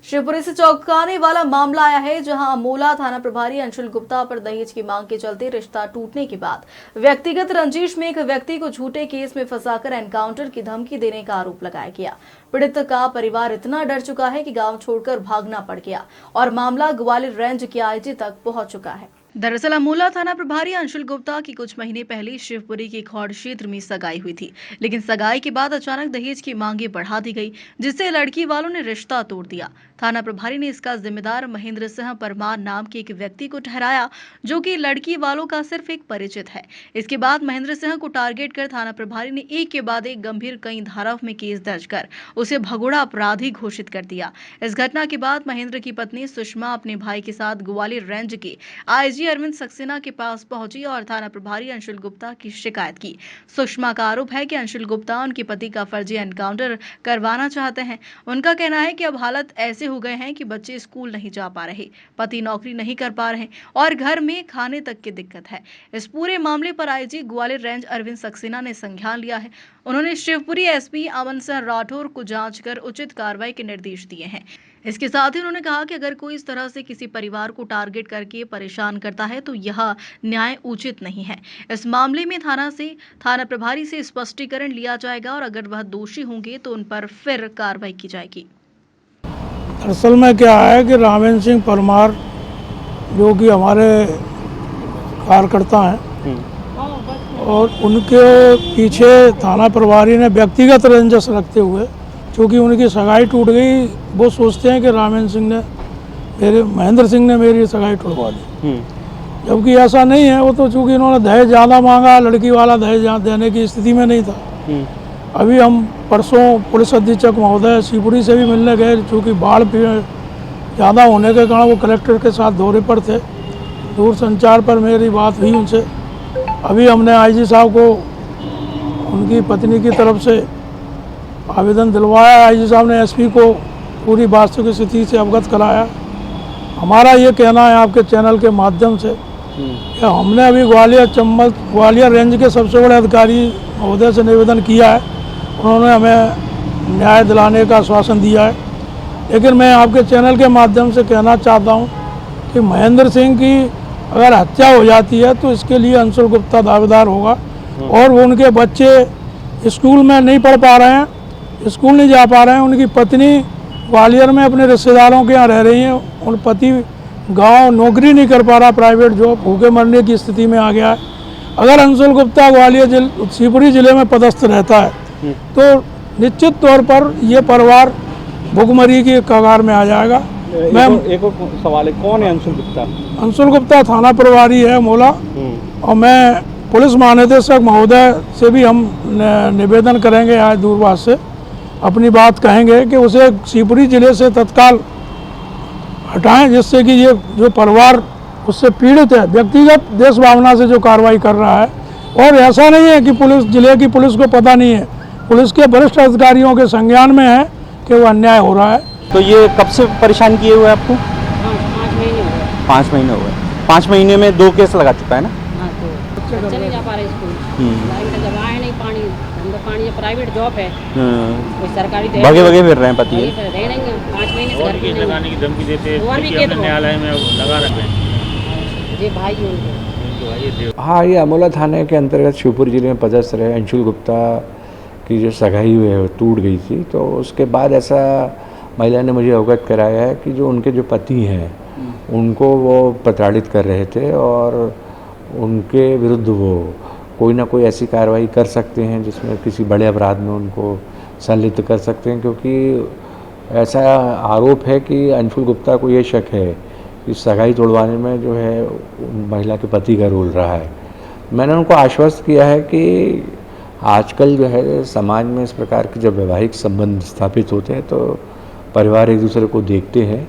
शिवपुरी से चौंकाने वाला मामला आया है, जहां अमोला थाना प्रभारी अंशुल गुप्ता पर दहेज की मांग के चलते रिश्ता टूटने के बाद व्यक्तिगत रंजिश में एक व्यक्ति को झूठे केस में फंसाकर एनकाउंटर की धमकी देने का आरोप लगाया गया। पीड़ित का परिवार इतना डर चुका है कि गांव छोड़कर भागना पड़ गया और मामला ग्वालियर रेंज के आईजी तक पहुंच चुका है। दरअसल अमोला थाना प्रभारी अंशुल गुप्ता की कुछ महीने पहले शिवपुरी के खौड़ क्षेत्र में सगाई हुई थी, लेकिन सगाई के बाद अचानक दहेज की मांगे बढ़ा दी गई, जिससे लड़की वालों ने रिश्ता तोड़ दिया। थाना प्रभारी ने इसका जिम्मेदार महेंद्र सिंह परमार नाम के एक व्यक्ति को ठहराया, जो कि लड़की वालों का सिर्फ एक परिचित है। इसके बाद महेंद्र सिंह को टारगेट कर थाना प्रभारी ने एक के बाद एक गंभीर कई धाराओं में केस दर्ज कर उसे भगोड़ा अपराधी घोषित कर दिया। इस घटना के बाद महेंद्र की पत्नी सुषमा अपने भाई के साथ ग्वालियर रेंज के आईजी अरविंद सक्सेना के पास पहुंची और थाना प्रभारी अंशुल गुप्ता की शिकायत की। सुषमा का आरोप है कि अंशुल गुप्ता उनके पति का फर्जी एनकाउंटर करवाना चाहते हैं। उनका कहना है कि अब हालत ऐसे हो गए हैं कि बच्चे स्कूल नहीं जा पा रहे, पति नौकरी नहीं कर पा रहे और घर में खाने तक की दिक्कत है। इस पूरे मामले पर आईजी ग्वालियर रेंज अरविंद सक्सेना ने संज्ञान लिया है। उन्होंने शिवपुरी एसपी अमन सिंह राठौर को जांच कर उचित कार्रवाई के निर्देश दिए हैं। इसके साथ ही उन्होंने कहा कि अगर कोई इस तरह से किसी परिवार को टारगेट करके परेशान करता है तो यह न्याय उचित नहीं है। इस मामले में थाना प्रभारी से स्पष्टीकरण लिया जाएगा और अगर वह दोषी होंगे तो उन पर फिर कार्रवाई की जाएगी। दरअसल में क्या है कि रामेंद्र सिंह परमार जो कि हमारे कार्यकर्ता हैं और उनके पीछे थाना प्रभारी ने व्यक्तिगत रंजिश रखते हुए, क्योंकि उनकी सगाई टूट गई, वो सोचते हैं कि महेंद्र सिंह ने मेरी सगाई टूटवा दी, जबकि ऐसा नहीं है। वो तो चूँकि इन्होंने दहेज ज़्यादा मांगा, लड़की वाला दहेज देने की स्थिति में नहीं था। अभी हम परसों पुलिस अधीक्षक महोदय शिवपुरी से भी मिलने गए, चूँकि बाढ़ ज़्यादा होने के कारण वो कलेक्टर के साथ दौरे पर थे। दूरसंचार पर मेरी बात हुई उनसे। अभी हमने आईजी साहब को उनकी पत्नी की तरफ से आवेदन दिलवाया। आईजी साहब ने एसपी को पूरी वास्तविक स्थिति से अवगत कराया। हमारा ये कहना है आपके चैनल के माध्यम से कि हमने अभी ग्वालियर रेंज के सबसे बड़े अधिकारी महोदय से निवेदन किया है। उन्होंने हमें न्याय दिलाने का आश्वासन दिया है, लेकिन मैं आपके चैनल के माध्यम से कहना चाहता हूँ कि महेंद्र सिंह की अगर हत्या हो जाती है तो इसके लिए अंशुल गुप्ता दावेदार होगा। और वो उनके बच्चे स्कूल में नहीं पढ़ पा रहे हैं, स्कूल नहीं जा पा रहे हैं। उनकी पत्नी ग्वालियर में अपने रिश्तेदारों के यहाँ रह रही हैं। उन पति गांव नौकरी नहीं कर पा रहा, प्राइवेट जॉब, भूखे मरने की स्थिति में आ गया है। अगर अंशुल गुप्ता ग्वालियर शिवपुरी जिले में पदस्थ रहता है तो निश्चित तौर पर ये परिवार भुखमरी की कगार में आ जाएगा। मैं एक सवाल है, कौन है अंशुल गुप्ता? अंशुल गुप्ता थाना प्रभारी है मोला, और मैं पुलिस महानिदेशक महोदय से भी हम निवेदन करेंगे, आज दूरभाष से अपनी बात कहेंगे कि उसे शिवपुरी जिले से तत्काल हटाएं, जिससे कि ये जो परिवार उससे पीड़ित है व्यक्तिगत देश भावना से जो कार्रवाई कर रहा है। और ऐसा नहीं है कि जिले की पुलिस को पता नहीं है, पुलिस के वरिष्ठ अधिकारियों के संज्ञान में है कि वो अन्याय हो रहा है। तो ये कब से परेशान किए हुए आपको? 5 महीने हो गए। 5 महीने हो गए। 5 महीने में 2 केस लगा चुका है ना? हाँ, तो बच्चे नहीं जा पा रहे स्कूल, लाइन का जब आए नहीं पानी, हमको पानी प्राइवेट जॉब है, कोई सरकारी भगे फिर रहे हैं पति। रहे नहीं है, 5 महीने से घर पे लगाने की धमकी देते और भी हैं, न्यायालय में लगा रखे हैं। जी भाई उनके। हाँ, ये अमोला थाने के अंतर्गत शिवपुरी जिले में पदस्थ रहे अंशुल गुप्ता की जो सगाई हुई है टूट गई थी, तो उसके बाद ऐसा महिला ने मुझे अवगत कराया है कि जो उनके जो पति हैं उनको वो प्रताड़ित कर रहे थे और उनके विरुद्ध वो कोई ना कोई ऐसी कार्रवाई कर सकते हैं जिसमें किसी बड़े अपराध में उनको संलिप्त कर सकते हैं, क्योंकि ऐसा आरोप है कि अंशुल गुप्ता को ये शक है कि सगाई तोड़वाने में जो है महिला के पति का रोल रहा है। मैंने उनको आश्वस्त किया है कि आजकल जो है समाज में इस प्रकार के जब वैवाहिक संबंध स्थापित होते हैं तो परिवार एक दूसरे को देखते हैं,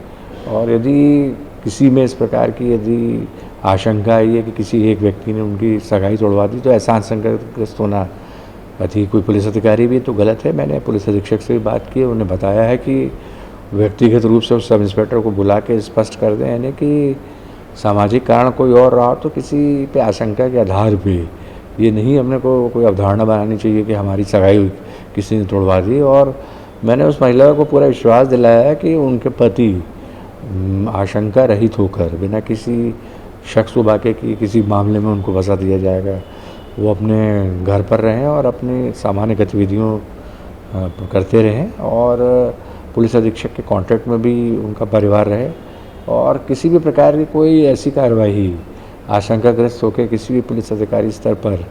और यदि किसी में इस प्रकार की यदि आशंका है कि किसी एक व्यक्ति ने उनकी सगाई तोड़वा दी तो ऐसा आशंकाग्रस्त होना पति कोई पुलिस अधिकारी भी तो गलत है। मैंने पुलिस अधीक्षक से भी बात की, उन्हें बताया है कि व्यक्तिगत रूप से उस सब इंस्पेक्टर को बुला के स्पष्ट कर दें, यानी कि सामाजिक कारण कोई और रहा तो किसी पे आशंका के आधार पे ये नहीं हमने को कोई अवधारणा बनानी चाहिए कि हमारी सगाई किसी ने तोड़वा दी। और मैंने उस महिला को पूरा विश्वास दिलाया है कि उनके पति आशंका रहित होकर बिना किसी शक शुबा की किसी मामले में उनको फंसा दिया जाएगा। वो अपने घर पर रहें और अपनी सामान्य गतिविधियों करते रहें और पुलिस अधीक्षक के कांटेक्ट में भी उनका परिवार रहे और किसी भी प्रकार की कोई ऐसी कार्रवाई आशंकाग्रस्त होकर किसी भी पुलिस अधिकारी स्तर पर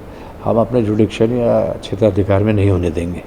हम अपने जुडिक्शन या क्षेत्राधिकार में नहीं होने देंगे।